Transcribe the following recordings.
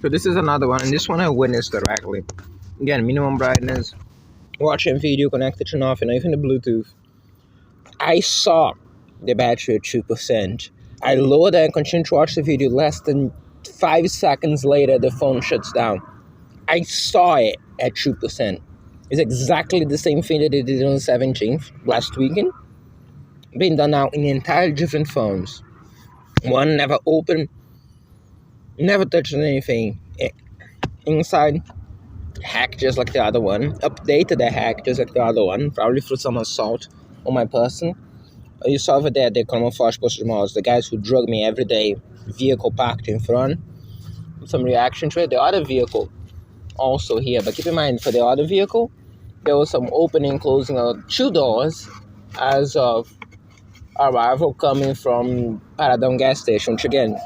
So this is another one, and this one I witnessed directly. Again, minimum brightness, watching video connected to nothing, even the Bluetooth. I saw the battery at 2%. I lowered it and continued to watch the video. Less than 5 seconds later, the phone shuts down. I saw it at 2%. It's exactly the same thing that they did on the 17th, last weekend. Being done now in entirely different phones. One never opened, never touched anything inside. Hacked just like the other one. Updated the hack just like the other one. Probably threw some assault on my person. You saw over there the camouflage customers, the guys who drug me every day, vehicle parked in front. Some reaction to it. The other vehicle also here, but keep in mind for the other vehicle, there was some opening and closing of 2 doors as of arrival coming from Paradão gas station. Which again,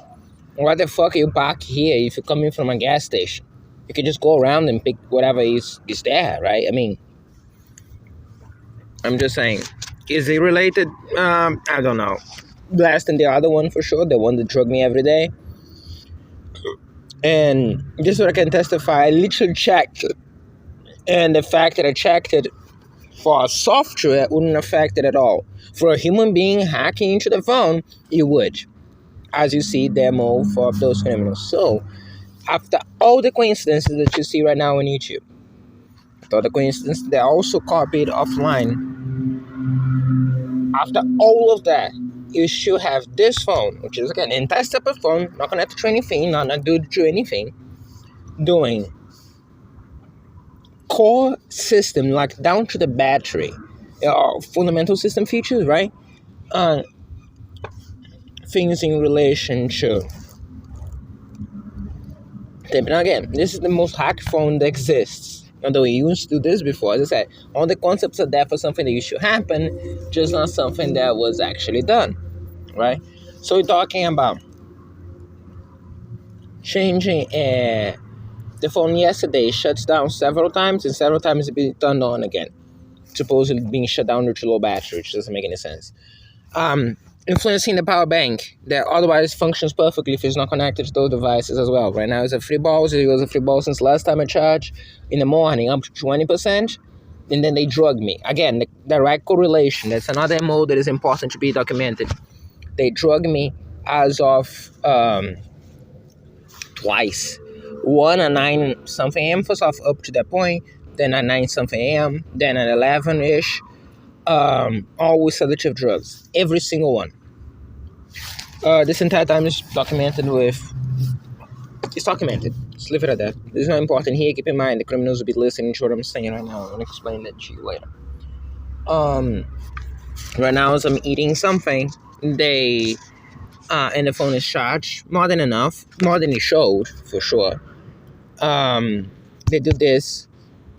why the fuck you park here if you're coming from a gas station? You can just go around and pick whatever is there, right? I mean, I'm just saying. Is it related? I don't know. Less than the other one for sure, the one that drug me every day. And just so I can testify, I literally checked it. And the fact that I checked it for software wouldn't affect it at all. For a human being hacking into the phone, it would. As you see, demo for those criminals. So, after all the coincidences that you see right now on YouTube, after all the coincidences, they're also copied offline. After all of that, you should have this phone, which is again an entire separate phone, not connected to anything, not glued to anything, doing core system, like down to the battery, fundamental system features, right? Things in relation to. Now again, this is the most hacked phone that exists. Although we used to do this before, as I said, all the concepts are there for something that used to happen, just not something that was actually done, right? So we're talking about changing the phone yesterday shuts down several times, and several times it's been turned on again. Supposedly being shut down due to low battery, which doesn't make any sense. Influencing the power bank that otherwise functions perfectly if it's not connected to those devices as well. Right now it's a free ball. It was a free ball since last time I charged in the morning, up to 20%, and then they drug me. Again, the direct correlation. That's another MO that is important to be documented. They drug me as of twice. One at 9 something a.m. first off up to that point, then at 9 something a.m., then at 11-ish. All with sedative drugs. Every single one. This entire time is documented with... It's documented. Just leave it at that. This is not important here. Keep in mind, the criminals will be listening to what I'm saying right now. I'll explain that to you later. Right now, as I'm eating something, and the phone is charged. More than enough. More than it showed, for sure. They do this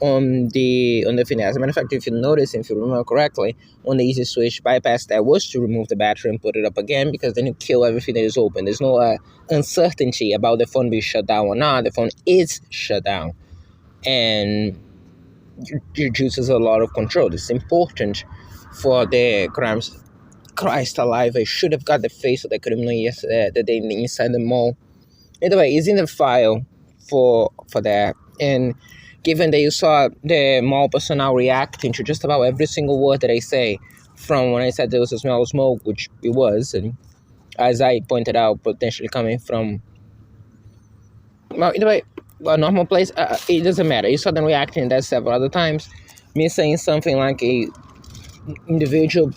on the thing. As a matter of fact, if you notice, if you remember correctly, on the easy switch bypass, that was to remove the battery and put it up again, because then you kill everything that is open. There's no uncertainty about the phone being shut down or not. The phone is shut down, and it reduces a lot of control. It's important for the crimes. Christ alive, I should have got the face of the criminal yesterday, the day inside the mall. Anyway, it's in the file for that, and given that you saw the mall personnel reacting to just about every single word that I say, from when I said there was a smell of smoke, which it was, and as I pointed out, potentially coming from, well, anyway, a normal place, it doesn't matter. You saw them reacting that several other times. Me saying something like a individual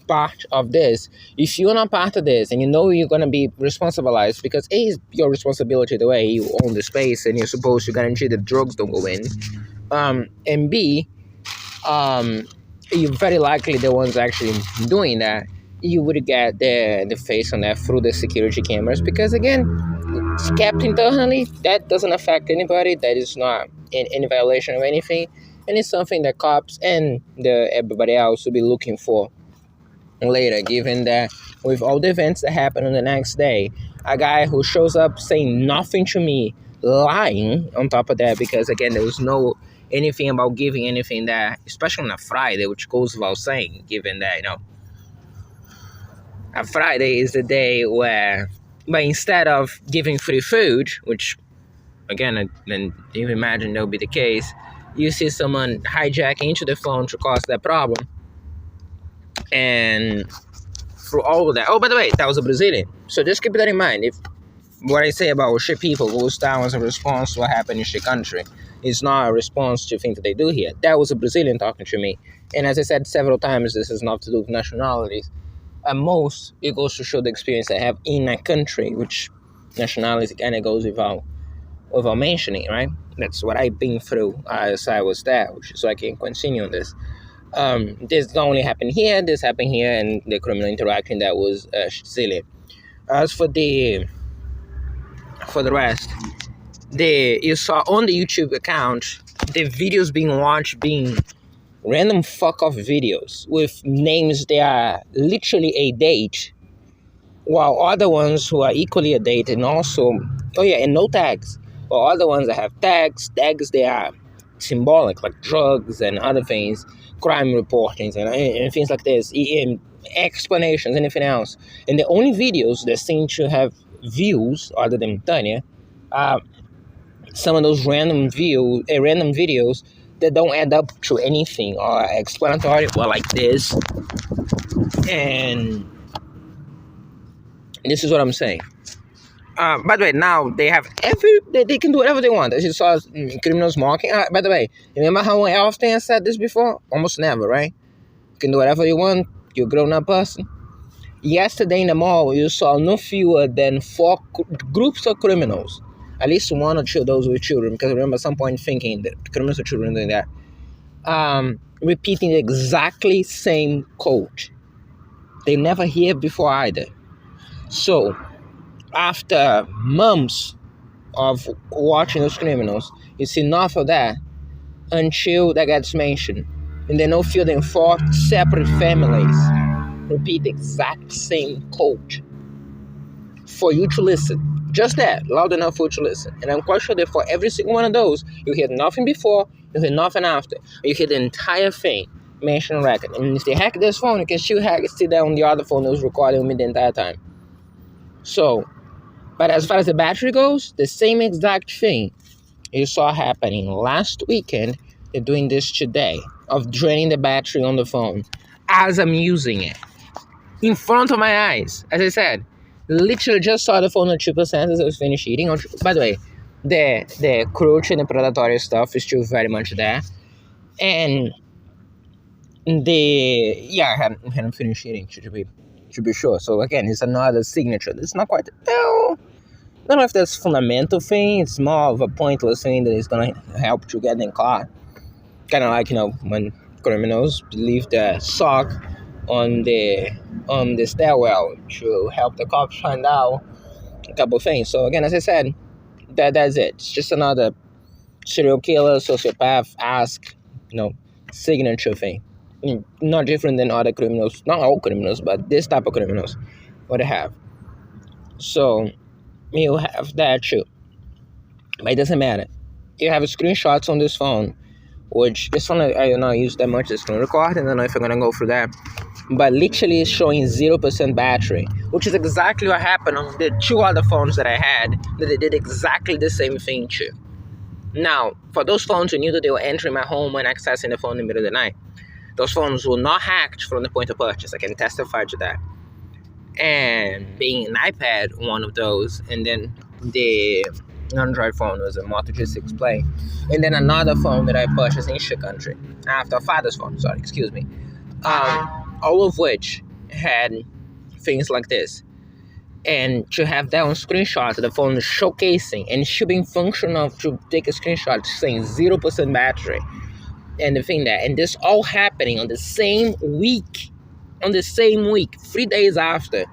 part of this. If you're not part of this and you know you're going to be responsibilized, because A, is your responsibility the way you own the space and you're supposed to guarantee that drugs don't go in, and B, you're very likely the ones actually doing that, you would get the face on that through the security cameras, because again, it's kept internally. That doesn't affect anybody. That is not in any violation of anything, and it's something that cops and everybody else will be looking for later, given that with all the events that happen on the next day, a guy who shows up saying nothing to me, lying on top of that, because again, there was no anything about giving anything that, especially on a Friday, which goes without saying, given that, a Friday is the day where, but instead of giving free food, which again, and you imagine that would be the case. You see someone hijacking into the phone to cause that problem, and through all of that. Oh, by the way, that was a Brazilian. So just keep that in mind. If what I say about shit people goes down as a response to what happened in shit country, it's not a response to things that they do here. That was a Brazilian talking to me. And as I said several times, this has not to do with nationalities. At most, it goes to show the experience I have in a country, which nationality kind of goes without mentioning, right? That's what I've been through as I was there, so I can continue on this. This only happened here, this happened here, and the criminal interaction that was silly. As for the rest, you saw on the YouTube account the videos being watched being random fuck off videos with names that are literally a date, while other ones who are equally a date and also and no tags, while other ones that have tags they are symbolic, like drugs and other things, crime reportings and things like this, and explanations, anything else. And the only videos that seem to have views other than Tanya are some of those random videos that don't add up to anything or explanatory, well, like this. And this is what I'm saying. By the way, now they have they can do whatever they want. As you saw, criminals mocking. By the way, remember how often I said this before? Almost never, right? You can do whatever you want. You're a grown-up person. Yesterday in the mall, you saw no fewer than 4 groups of criminals. At least 1 or 2 of those with children. Because I remember at some point thinking that criminals with children doing that. Repeating the exactly same code. They never hear before either. So, after months of watching those criminals, you see enough of that until that gets mentioned. And then no fewer than 4 separate families repeat the exact same code for you to listen. Just that, loud enough for you to listen. And I'm quite sure that for every single one of those, you hear nothing before, you hear nothing after. You hear the entire thing mentioned on record. And if they hack this phone, you can still see that on the other phone that was recording me the entire time. So, but as far as the battery goes, the same exact thing you saw happening last weekend, they're doing this today, of draining the battery on the phone as I'm using it. In front of my eyes. As I said, literally just saw the phone at 2% as I was finished eating. By the way, the cruelty and the predatory stuff is still very much there. And I hadn't finished eating, to be sure. So again, it's another signature. It's not quite, I don't know if that's a fundamental thing. It's more of a pointless thing that is going to help you get in caught. Kind of like, when criminals leave the sock on the stairwell to help the cops find out a couple of things. So again, as I said, that's it. It's just another serial killer, sociopath, signature thing. Not different than other criminals, not all criminals, but this type of criminals, what they have. So you have that too, but it doesn't matter. You have screenshots on this phone, which this one I don't use that much. The screen record, and I don't know if I'm gonna go through that. But literally, it's showing 0% battery, which is exactly what happened on the 2 other phones that I had. That they did exactly the same thing too. Now, for those phones who knew that they were entering my home and accessing the phone in the middle of the night, those phones were not hacked from the point of purchase. I can testify to that. And being an iPad, one of those, and then the Android phone was a Moto G6 Play, and then another phone that I purchased in shit country after father's phone. All of which had things like this. And to have that on screenshot, the phone is showcasing and should be functional to take a screenshot saying 0% battery. And the thing and this all happening on the same week, 3 days after.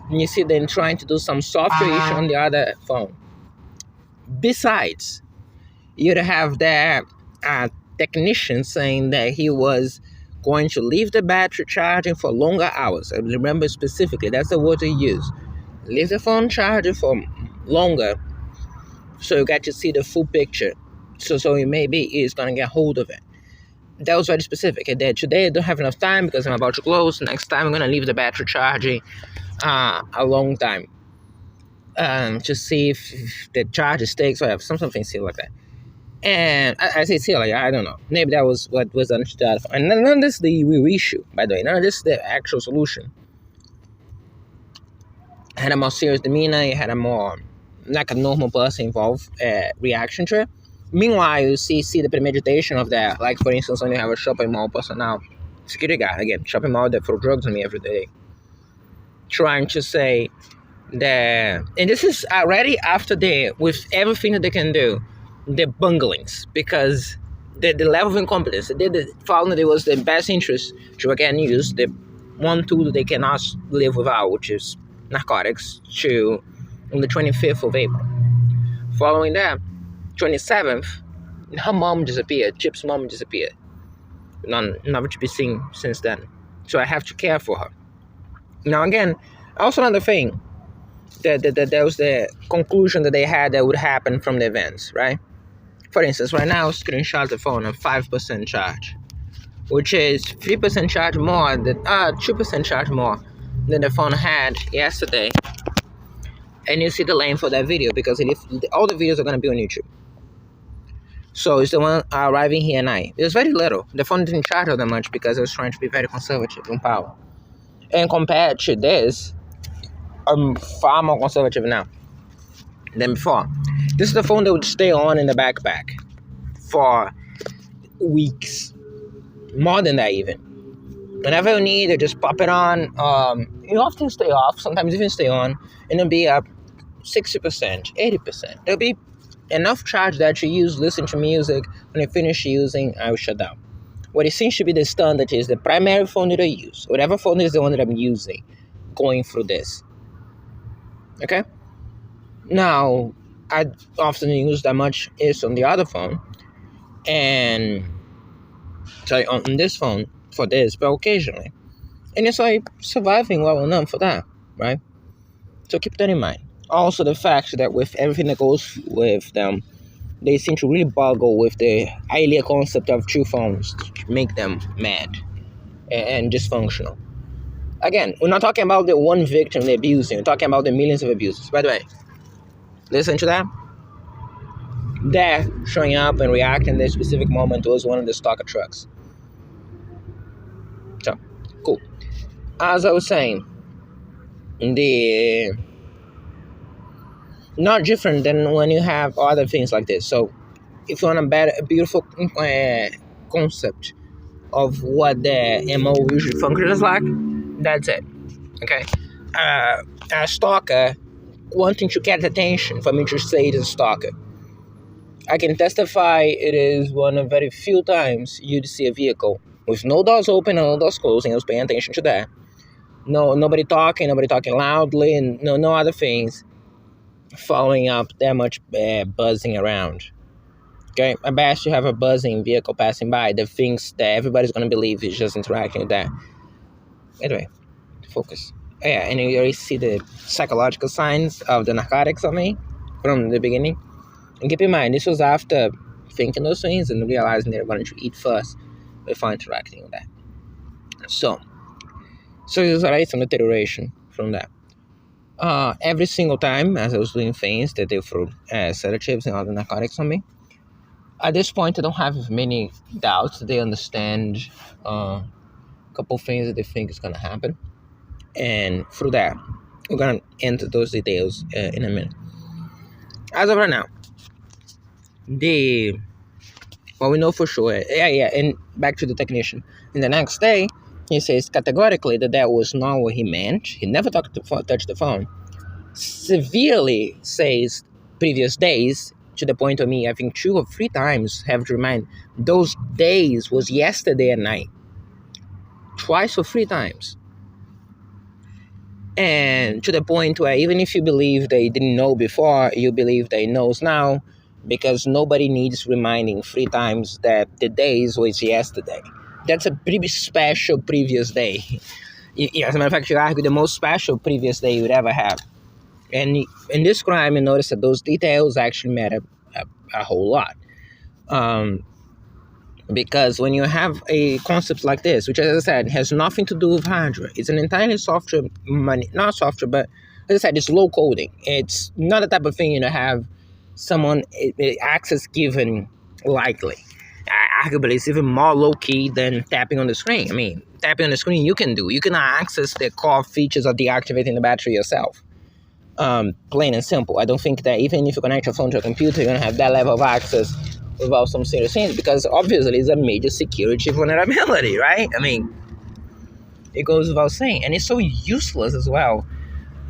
And you see them trying to do some software issue on the other phone. Besides, you'd have that technician saying that he was going to leave the battery charging for longer hours. I remember specifically, that's the word he used. Leave the phone charging for longer, so you get to see the full picture. So maybe he's going to get hold of it. That was very specific. And then today I don't have enough time because I'm about to close. Next time I'm going to leave the battery charging a long time. to see if the charge sticks or something silly like that. And I say silly, I don't know. Maybe that was what was done to that. And none of this is the reissue, by the way. None of this is the actual solution. Had a more serious demeanor, it had a more like a normal person involved reaction to it. Meanwhile, you see the premeditation of that. Like, for instance, when you have a shopping mall personnel, security guy, again, shopping mall that throw drugs on me every day, trying to say that, and this is already after with everything that they can do, the bunglings, because the level of incompetence, they found that it was the best interest to again use the one tool that they cannot live without, which is narcotics, on the 25th of April. Following that, 27th, her mom disappeared. Chip's mom disappeared. Never to be seen since then. So I have to care for her. Now again, also another thing, that was the conclusion that they had that would happen from the events, right? For instance, right now, screenshot the phone at 5% charge, which is 3% charge more, 2% charge more than the phone had yesterday. And you see the length for that video, because all the videos are going to be on YouTube. So it's the one arriving here at night. It was very little. The phone didn't charge all that much because I was trying to be very conservative on power. And compared to this, I'm far more conservative now than before. This is the phone that would stay on in the backpack for weeks. More than that even. Whenever you need to just pop it on. You often stay off, sometimes even stay on, and it'll be up 60%, 80%. There'll be enough charge that you listen to music. When you finish using, I will shut down. What it seems to be the standard is the primary phone that I use. Whatever phone is the one that I'm using, going through this. Okay? Now, I often use that much is on the other phone. And sorry, on this phone for this, but occasionally. And it's like surviving well enough for that, right? So keep that in mind. Also, the fact that with everything that goes with them, they seem to really boggle with the idea concept of two phones to make them mad and dysfunctional. Again, we're not talking about the one victim they're abusing. We're talking about the millions of abusers. By the way, listen to that. That showing up and reacting in this specific moment was one of the stalker trucks. So, cool. As I was saying, not different than when you have other things like this. So, if you want a beautiful concept of what the MO usually functions like, that's it. Okay? A stalker wanting to get attention for me to say it is a stalker. I can testify it is one of very few times you'd see a vehicle with no doors open and no doors closing. I was paying attention to that. Nobody talking loudly, and no other things following up that much buzzing around. Okay, at best you have a buzzing vehicle passing by that thinks that everybody's going to believe is just interacting with that. Anyway, focus. Yeah, and you already see the psychological signs of the narcotics on me from the beginning. And keep in mind, this was after thinking those things and realizing they were going to eat first before interacting with that. So there's already some deterioration from that. Every single time as I was doing things that they threw sedatives and other narcotics on me, at this point I don't have many doubts that they understand a couple things that they think is going to happen. And through that, we're going to enter those details in a minute. As of right now, what we know for sure, and back to the technician. In the next day, he says categorically that was not what he meant. He never touched the phone. Severely says previous days, to the point of me, I think 2 or 3 times have to remind those days was yesterday at night. Twice or 3 times. And to the point where even if you believe they didn't know before, you believe they knows now, because nobody needs reminding 3 times that the days was yesterday. That's a pretty special previous day. As a matter of fact, you argue the most special previous day you would ever have. And in this crime, you notice that those details actually matter a whole lot. Because when you have a concept like this, which, as I said, has nothing to do with hardware, it's an entirely software, not software, but as I said, it's low coding. It's not the type of thing have someone access given lightly. Arguably, it's even more low key than tapping on the screen. I mean, tapping on the screen you can do. You can access the core features of deactivating the battery yourself. Plain and simple. I don't think that even if you connect your phone to a computer, you're gonna have that level of access without some serious things, because obviously it's a major security vulnerability, right? I mean, it goes without saying, and it's so useless as well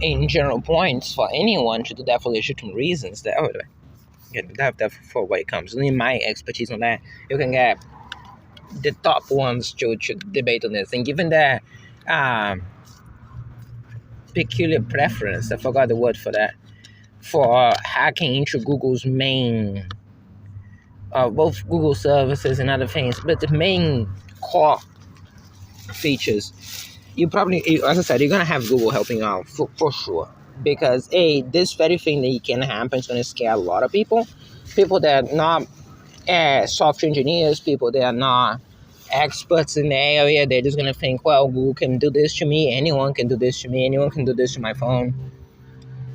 in general points for anyone to do that for legitimate reasons. That that for what it comes. In my expertise on that, you can get the top ones to debate on this, and given that peculiar preference, I forgot the word for that, for hacking into Google's main, both Google services and other things, but the main core features, you probably, as I said, you're gonna have Google helping you out for sure, because this very thing that can happen is gonna scare a lot of people that are not software engineers, people that are not experts in the area. They're just gonna think, well, Google can do this to me, anyone can do this to me, anyone can do this to my phone,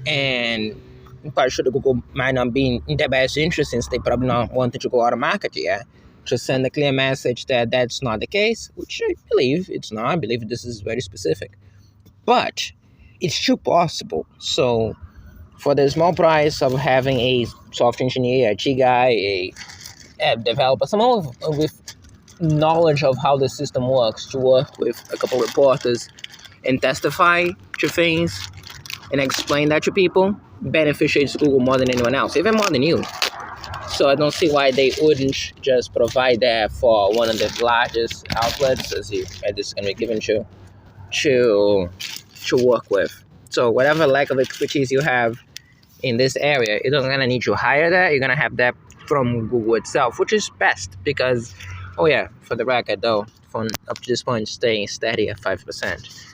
and I'm quite sure that Google might not be in their best interest, since they probably not wanting to go out of market yet, to send a clear message that that's not the case, which I believe it's not. I believe this is very specific, but it's still possible. So for the small price of having a software engineer, a IT guy, a app developer, someone with knowledge of how the system works, to work with a couple of reporters and testify to things and explain that to people, beneficiates Google more than anyone else, even more than you. So I don't see why they wouldn't just provide that for one of the largest outlets as this is going to be given to work with. So whatever lack of expertise you have in this area, you're not going to need to hire that. You're going to have that from Google itself, which is best, because, oh yeah, for the record though, from up to this point, staying steady at 5%.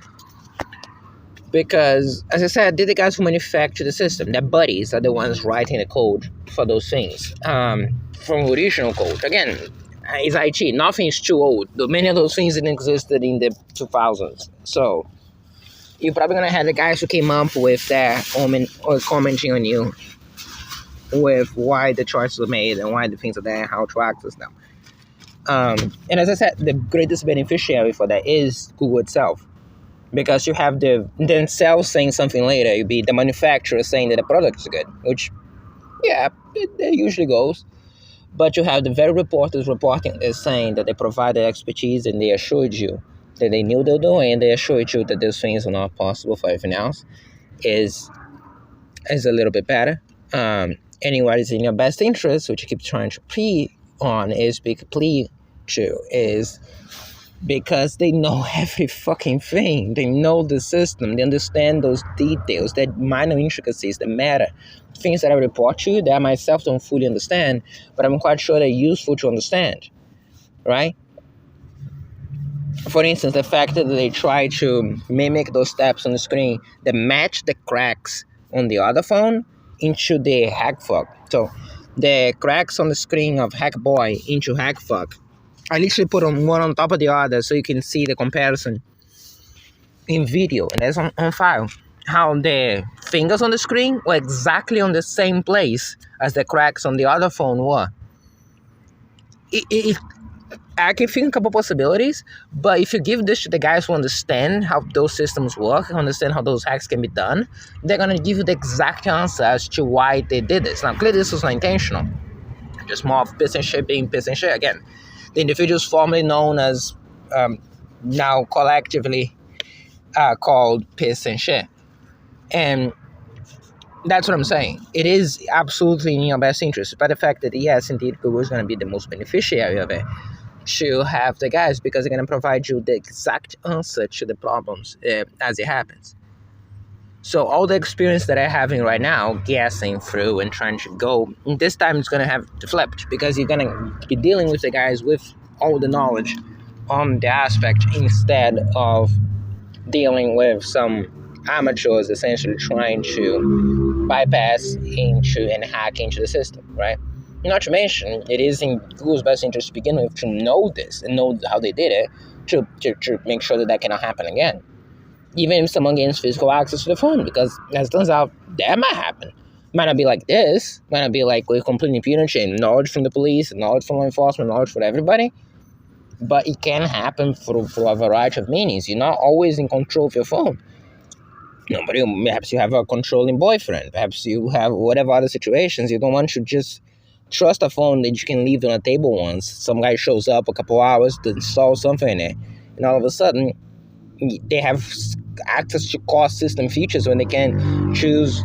Because, as I said, they're the guys who manufacture the system. Their buddies are the ones writing the code for those things. From original code. Again, it's IT. Nothing's too old. Many of those things didn't existed in the 2000s. So you're probably going to have the guys who came up with that or commenting on you with why the choices were made and why the things are there and how to access them. And as I said, the greatest beneficiary for that is Google itself. Because you have themselves saying something later, it'd be the manufacturer saying that the product is good, which, yeah, it usually goes. But you have the very reporters reporting this, saying that they provided expertise and they assured you that they knew they were doing, and they assured you that these things are not possible for everything else, is a little bit better. Anywhere is in your best interest, which you keep trying to plea to, is because they know every fucking thing. They know the system. They understand those details, that minor intricacies that matter. Things that I report to you that I myself don't fully understand, but I'm quite sure they're useful to understand, right? For instance, the fact that they try to mimic those steps on the screen that match the cracks on the other phone into the HackFuck. So the cracks on the screen of Hackboy into HackFuck, I literally put one on top of the other so you can see the comparison in video, and that's on file. How the fingers on the screen were exactly on the same place as the cracks on the other phone were. I can think a couple possibilities, but if you give this to the guys who understand how those systems work, understand how those hacks can be done, they're going to give you the exact answer as to why they did this. Now, clearly this was not intentional. Just more of piss and shit being piss and shit. Again, the individuals formerly known as, now collectively called piss and shit. And that's what I'm saying. It is absolutely in your best interest. But the fact that, yes, indeed, Google is going to be the most beneficiary of it, to have the guys, because they're going to provide you the exact answer to the problems as it happens. So all the experience that I'm having right now, guessing through and trying to go, this time it's going to have flipped, because you're going to be dealing with the guys with all the knowledge on the aspect, instead of dealing with some amateurs essentially trying to bypass into and hack into the system, right? Not to mention, it is in Google's best interest to begin with to know this and know how they did it, to make sure that cannot happen again. even if someone gains physical access to the phone, because as it turns out, that might happen. Might not be like this, might not be like with complete impunity and knowledge from the police, knowledge from law enforcement, knowledge from everybody, but it can happen through a variety of means. You're not always in control of your phone. Perhaps you have a controlling boyfriend, perhaps you have whatever other situations. You don't want to just trust a phone that you can leave on a table once. Some guy shows up a couple hours to install something in it, and all of a sudden, they have access to core system features when they can choose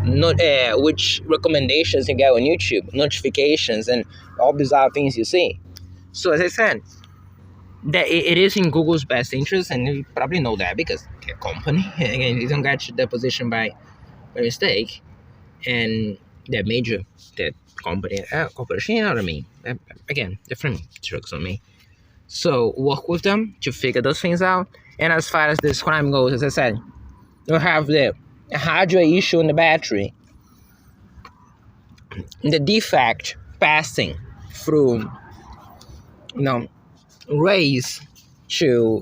which recommendations you get on YouTube, notifications, and all bizarre things you see. So as I said, that it is in Google's best interest, and you probably know that because they're a company. Again, you don't get that position by mistake, and that major, that company, corporation, you know what I mean? Again, different strokes on me. So work with them to figure those things out. And as far as this crime goes, as I said, you have the hardware issue in the battery, the defect passing through, rays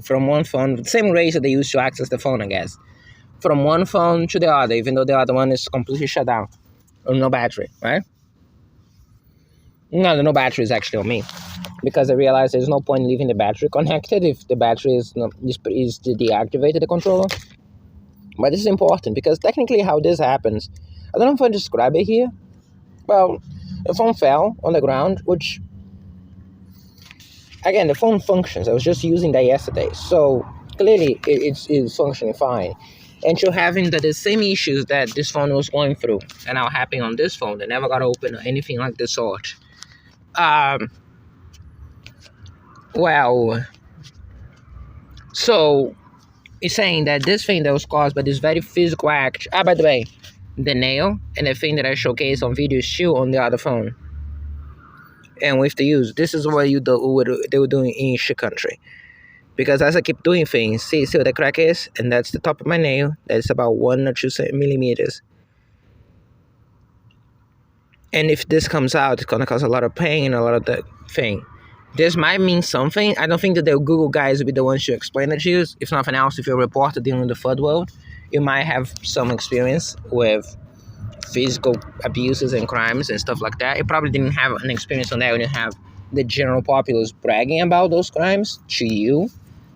from one phone, the same rays that they use to access the phone, I guess, from one phone to the other, even though the other one is completely shut down, or no battery, right? No, no battery is actually on me, because I realized there's no point in leaving the battery connected if the battery is deactivated, the controller. But this is important, because technically how this happens, I don't know if I describe it here. Well, the phone fell on the ground, which, again, the phone functions. I was just using that yesterday, so clearly it's functioning fine. And you're having the same issues that this phone was going through, and now happening on this phone. They never got open or anything like this sort. So it's saying that this thing that was caused by this very physical act. By the way, the nail and the thing that I showcased on video is still on the other phone. And with the use, this is what they were doing in shit country. Because as I keep doing things, see what the crack is? And that's the top of my nail. That's about 1 or 2 millimeters. And if this comes out, it's going to cause a lot of pain, a lot of that thing. This might mean something. I don't think that the Google guys will be the ones to explain it to you. If nothing else, if you're a reporter dealing with the third world, you might have some experience with physical abuses and crimes and stuff like that. You probably didn't have an experience on that when you have the general populace bragging about those crimes to you,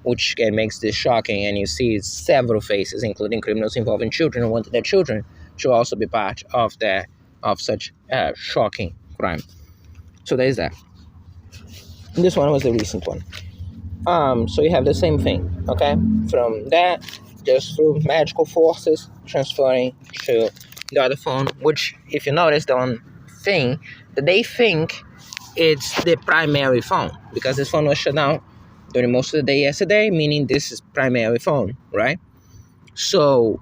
which makes this shocking. And you see several faces, including criminals involving children who wanted their children to also be part of such shocking crime. So there's that. And this one was the recent one. So you have the same thing, okay? From that, just through magical forces, transferring to the other phone, which, if you notice, the one thing that they think it's the primary phone, because this phone was shut down during most of the day yesterday, meaning this is primary phone, right? So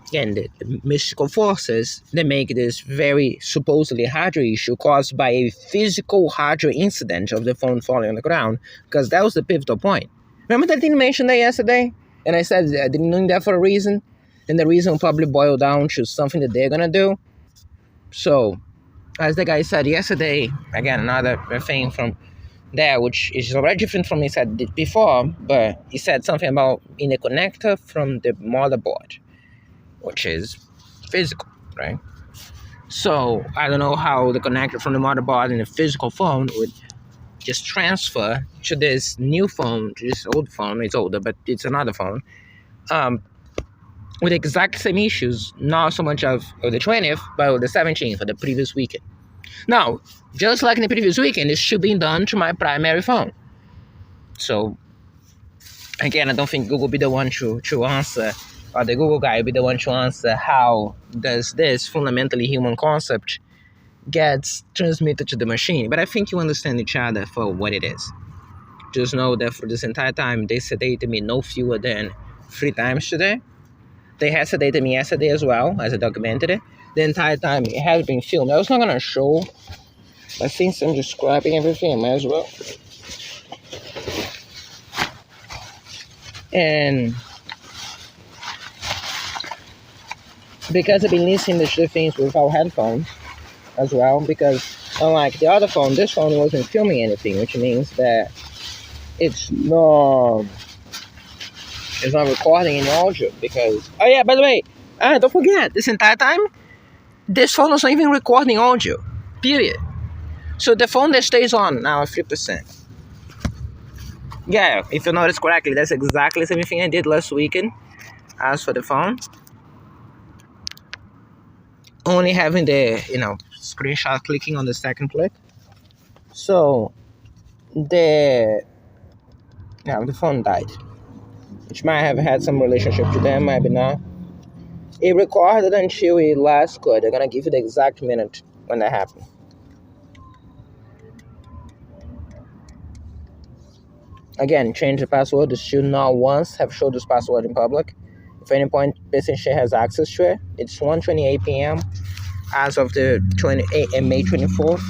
again, the mystical forces, they make this very supposedly hardware issue caused by a physical hardware incident of the phone falling on the ground, because that was the pivotal point. Remember that I didn't mention that yesterday? And I said I didn't know that for a reason? And the reason will probably boil down to something that they're going to do. So, as the guy said yesterday, again, another thing from there, which is already different from what he said before, but he said something about in the connector from the motherboard, which is physical, right? So I don't know how the connector from the motherboard in the physical phone would just transfer to this new phone, to this old phone. It's older, but it's another phone, with the exact same issues, not so much of the 20th, but the 17th, for the previous weekend. Now, just like in the previous weekend, this should be done to my primary phone. So, again, I don't think Google will be the one to answer, or the Google guy will be the one to answer how does this fundamentally human concept gets transmitted to the machine. But I think you understand each other for what it is. Just know that for this entire time, they sedated me no fewer than 3 times today. They had sedated me yesterday as well, as I documented it. The entire time it has been filmed. I was not going to show, but since I'm describing everything, I might as well. And because I've been listening to things without headphones as well, because unlike the other phone, this phone wasn't filming anything, which means that it's not It's not recording any audio because. Oh yeah, by the way, don't forget this entire time, this phone is not even recording audio. Period. So the phone that stays on now at 3%. Yeah, if you notice correctly, that's exactly the same thing I did last weekend. As for the phone, only having the screenshot clicking on the second click. So the phone died, which might have had some relationship to them, maybe not. It recorded until it last good. They're gonna give you the exact minute when that happened. Again, change the password. You should not once have showed this password in public. If at any point person share has access to it, it's 1:28 p.m. as of the May 24th.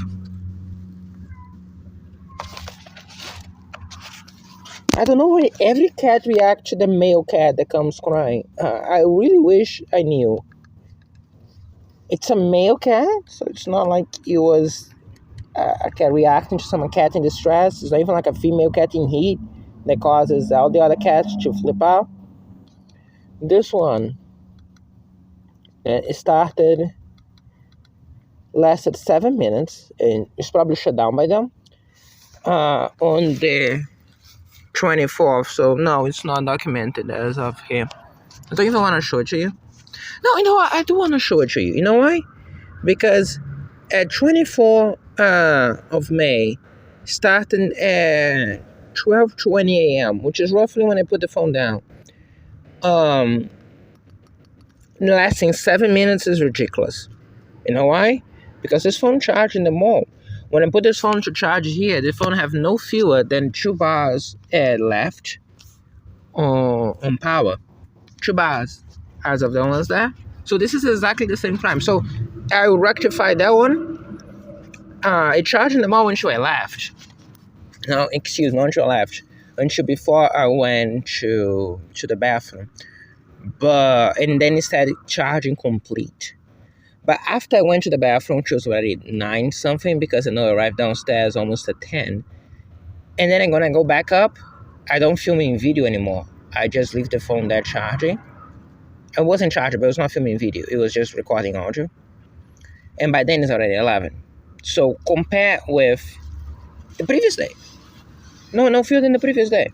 I don't know why every cat reacts to the male cat that comes crying. I really wish I knew. It's a male cat, so it's not like it was a cat reacting to some cat in distress. It's not even like a female cat in heat that causes all the other cats to flip out. This one, it lasted 7 minutes, and it's probably shut down by them on the 24th. So no, it's not documented as of here. I don't even want to show it to you. No, you know what? I do want to show it to you. You know why? Because at 24 of May, starting at 12:20 a.m., which is roughly when I put the phone down, lasting 7 minutes is ridiculous. You know why? Because this phone charged in the mall. When I put this phone to charge here, the phone have no fewer than 2 bars left on power. 2 bars as of the ones there. So this is exactly the same time. So I will rectify that one. It charged in the mall until I left. No, excuse me, until I left. Until before I went to the bathroom. And then it started charging complete. But after I went to the bathroom, it was already 9 something because I know I arrived downstairs almost at 10. And then I'm gonna go back up. I don't film in video anymore. I just leave the phone there charging. I wasn't charging, but it was not filming video. It was just recording audio. And by then it's already 11. So compare with the previous day. No field in the previous day.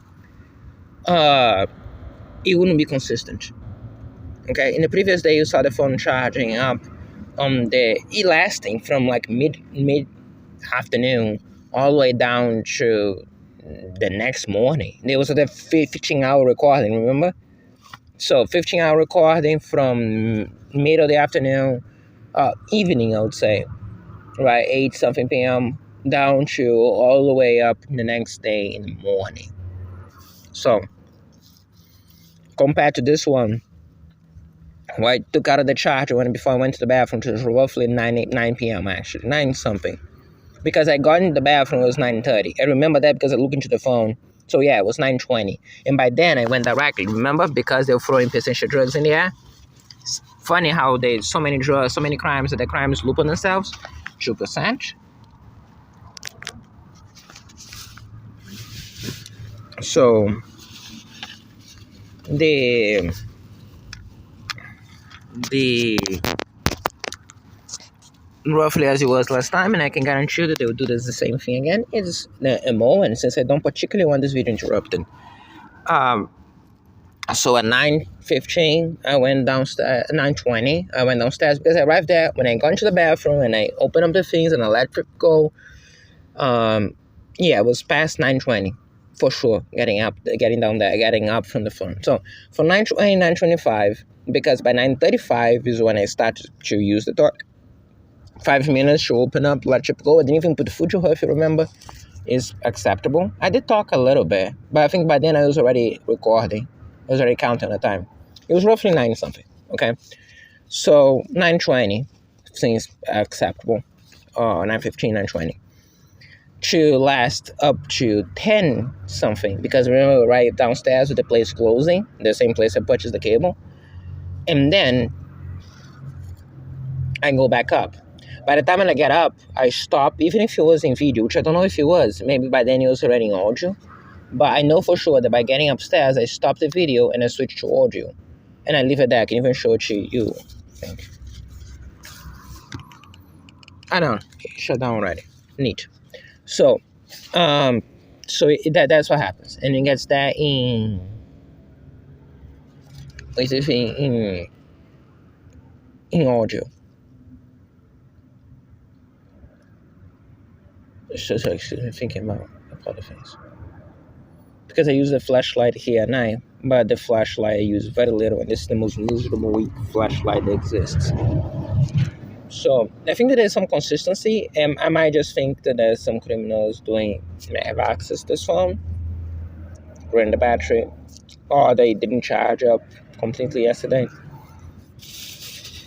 It wouldn't be consistent. Okay, in the previous day you saw the phone charging up it lasting from like mid afternoon all the way down to the next morning. There was a 15-hour recording, remember? So 15-hour recording from middle of the afternoon, evening I would say, right, 8 something p.m. down to all the way up the next day in the morning. So compared to this one, I took out of the charger before I went to the bathroom, which was roughly 9 p.m. actually, 9 something. Because I got into the bathroom, it was 9:30. I remember that because I looked into the phone. So yeah, it was 9:20. And by then I went directly, remember? Because they were throwing potential drugs in the air. It's funny how so many drugs, so many crimes, that the crimes loop on themselves. 2%. So the roughly as it was last time, and I can guarantee you that they will do the same thing again. It's a moment since I don't particularly want this video interrupted. So at 9:15, I went downstairs. 9:20, I went downstairs because I arrived there when I got into the bathroom and I opened up the things and I let it go. It was past 9:20 for sure. Getting down there, getting up from the phone. So from 9:20, 9:25, because by 9:35 is when I started to use the door. 5 minutes to open up, let it go. I didn't even put the food to her, if you remember. Is acceptable. I did talk a little bit, but I think by then I was already recording. I was already counting the time. It was roughly 9 something, okay? So 9:20 seems acceptable. 9:15, 9:20. To last up to 10 something, because remember, right downstairs with the place closing, the same place I purchased the cable. And then I go back up. By the time when I get up, I stop, even if it was in video, which I don't know if it was. Maybe by then it was already in audio. But I know for sure that by getting upstairs, I stop the video and I switch to audio. And I leave it there. I can even show it to you. I think. I don't know. Shut down already. Neat. So, that's what happens. And it gets that in... basically in audio. So excuse me, thinking about other things. Because I use the flashlight here at night, but the flashlight I use very little, and this is the most miserable weak flashlight that exists. So I think that there's some consistency, and I might just think that there's some criminals have access to this phone, drain the battery, or they didn't charge up completely yesterday.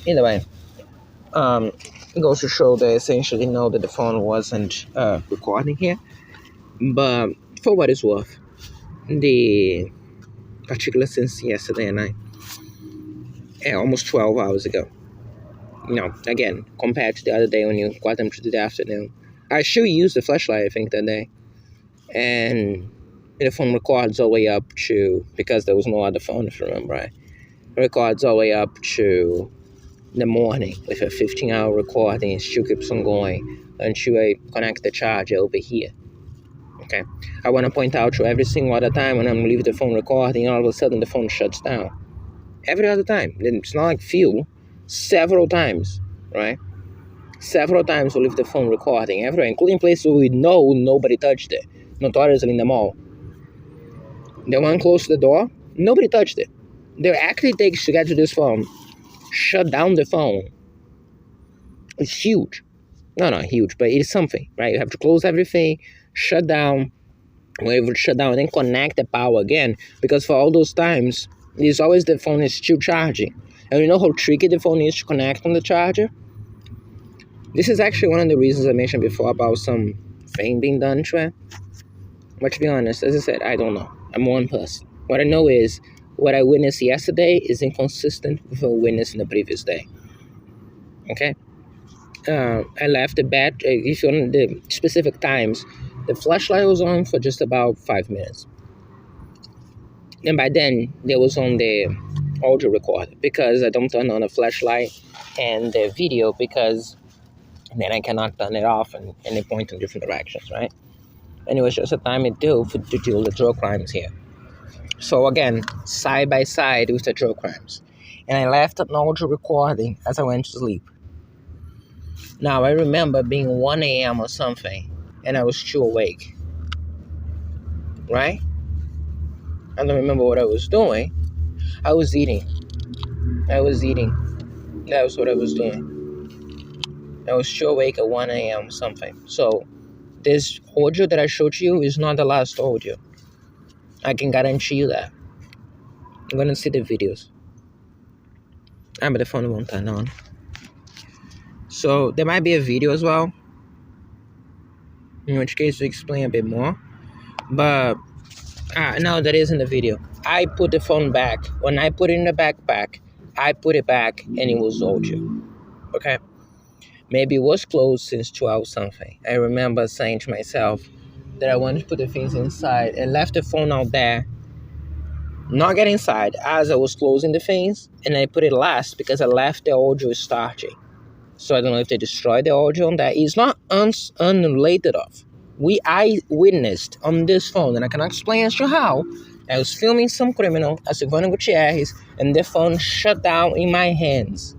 Either way, it goes to show they essentially know that the phone wasn't recording here. But for what it's worth, particularly since yesterday night, almost 12 hours ago, again, compared to the other day when you got them to the afternoon, I sure used the flashlight, I think, that day. And the phone records all the way up to, because there was no other phone, if you remember, right? It records all the way up to the morning with a 15-hour recording. It still keeps on going until I connect the charger over here. Okay? I want to point out to every single other time when I'm leaving the phone recording, all of a sudden the phone shuts down. Every other time. It's not like few. Several times, right? Several times we'll leave the phone recording everywhere, including places where we know nobody touched it. Notoriously in the mall. The one close to the door, nobody touched it. The act it takes to get to this phone, shut down the phone, it's huge. No, not huge, but it's something, right? You have to close everything, shut down, whenever shut down, and then connect the power again. Because for all those times, it's always the phone is still charging. And you know how tricky the phone is to connect on the charger? This is actually one of the reasons I mentioned before about some thing being done to it. But to be honest, as I said, I don't know. I'm one person. What I know is what I witnessed yesterday is inconsistent with what I witnessed in the previous day. Okay? I left the bed. If you're on the specific times, the flashlight was on for just about 5 minutes. And by then, there was on the audio recorder because I don't turn on the flashlight and the video because then I cannot turn it off and they point in different directions, right? And it was just a time it did to deal with drug crimes here. So again, side by side with the drug crimes. And I left an audio recording as I went to sleep. Now I remember being 1 a.m. or something, and I was still awake. Right? I don't remember what I was doing. I was eating. That was what I was doing. I was still awake at 1 a.m. something. So this audio that I showed you is not the last audio. I can guarantee you that. I'm going to see the videos. But the phone won't turn on. So there might be a video as well. In which case we explain a bit more. But no, that isn't the video. I put the phone back. When I put it in the backpack, I put it back and it was audio. Okay? Maybe it was closed since 12 something. I remember saying to myself that I wanted to put the things inside and left the phone out there. Not get inside as I was closing the things, and I put it last because I left the audio starting. So I don't know if they destroyed the audio on that. It's not unrelated of. I witnessed on this phone, and I cannot explain as to how. I was filming some criminal, as Silvano Gutierrez, and the phone shut down in my hands.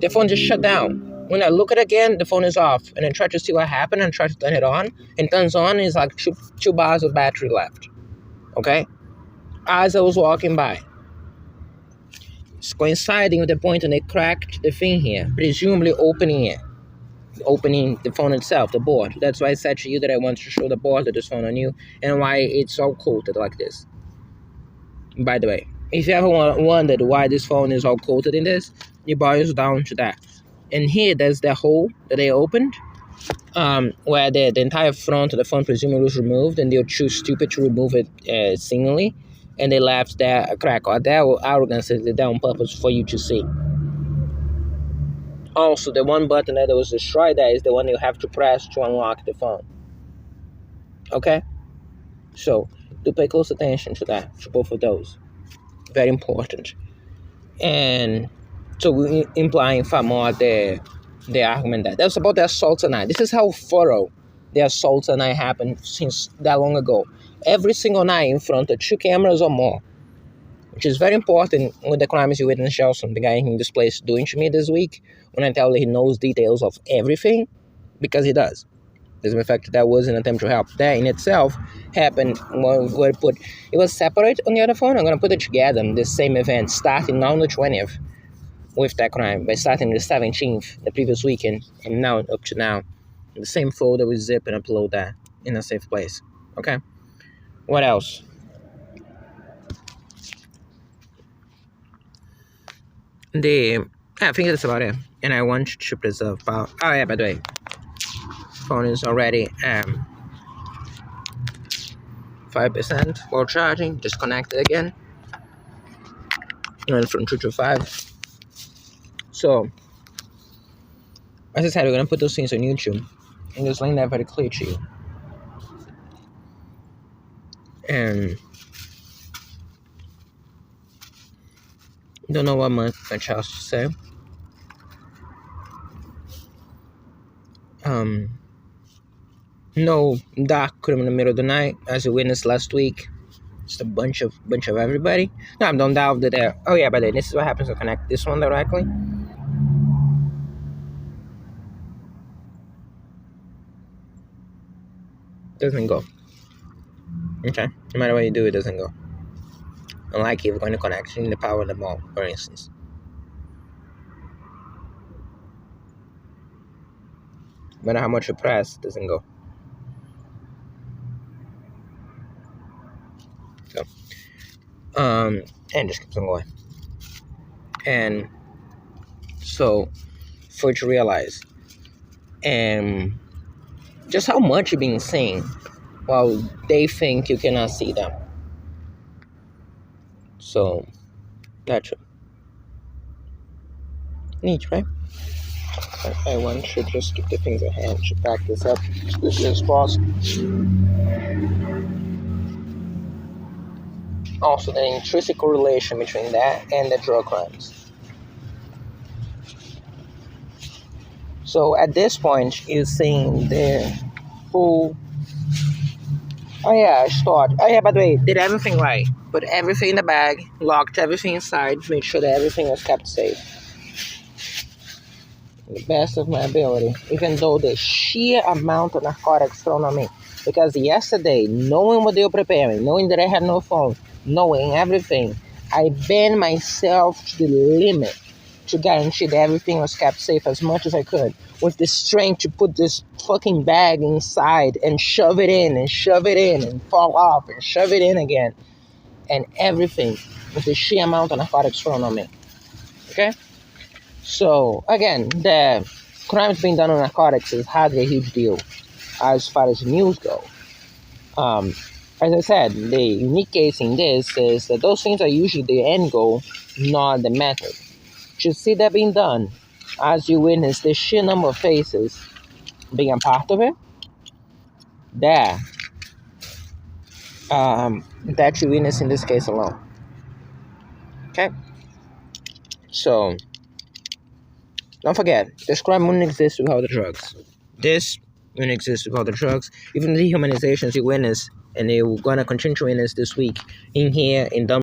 The phone just shut down. When I look at it again, the phone is off. And I try to see what happened and try to turn it on. And turns on, it's like two bars of battery left. Okay? As I was walking by. It's coinciding with the point when they cracked the thing here. Presumably opening it. Opening the phone itself, the board. That's why I said to you that I want to show the board of this phone on you. And why it's all coated like this. By the way, if you ever wondered why this phone is all coated in this, it boils down to that. And here, there's the hole that they opened, where the entire front of the phone presumably was removed, and they were too stupid to remove it singly, and they left there a crack, or their arrogance is there on purpose for you to see. Also, the one button that was destroyed there is the one you have to press to unlock the phone. Okay? So do pay close attention to that, to both of those. Very important. And so we implying far more the argument that was about the assault tonight. This is how thorough the assault tonight happened since that long ago. Every single night in front of 2 cameras or more, which is very important with the crimes you witness Shelson, the guy in this place, doing to me this week. When I tell you he knows details of everything, because he does. As a fact, that was an attempt to help. That in itself happened when we put it was separate on the other phone. I'm gonna put it together in the same event, starting on the 20th with that crime, by starting the 17th, the previous weekend, and now up to now. The same folder with zip and upload that in a safe place. Okay? What else? I think that's about it. And I want to preserve power. Oh yeah, by the way, phone is already 5% while charging. Disconnected again. Went from 2 to 5. So, as I said, we're gonna put those things on YouTube and just link that very clear to you. And don't know what much else to say. No dark crime in the middle of the night, as you witnessed last week. Just a bunch of everybody. No, I don't doubt that there. Oh yeah, but then this is what happens to connect this one directly. Doesn't go. Okay, no matter what you do, it doesn't go. Unlike if you're going to connect in the power of the mall, for instance. No matter how much you press, it doesn't go. So, and just keeps on going. And so, for you to realize, and just how much you're being seen, while they think you cannot see them. So, gotcha. Neat, right? I want to just keep the things at hand to back this up as quickly as possible. Also, the intrinsic correlation between that and the drug crimes. So at this point, you're seeing the full. Oh yeah, by the way, did everything right. Put everything in the bag, locked everything inside, made sure that everything was kept safe. The best of my ability, even though the sheer amount of narcotics thrown on me. Because yesterday, knowing what they were preparing, knowing that I had no phone, knowing everything, I bent myself to the limit to guarantee that everything was kept safe as much as I could. With the strength to put this fucking bag inside and shove it in and fall off and shove it in again. And everything with the sheer amount of narcotics thrown on me. Okay? So, again, the crimes being done on narcotics is hardly a huge deal as far as news go. As I said, the unique case in this is that those things are usually the end goal, not the method. To see that being done, as you witness the sheer number of faces being a part of it, that you witness in this case alone. Okay? So, don't forget, this crime wouldn't exist without the drugs. This wouldn't exist without the drugs. Even the dehumanizations you witness, and they're going to continue to witness this week in here, in Dumb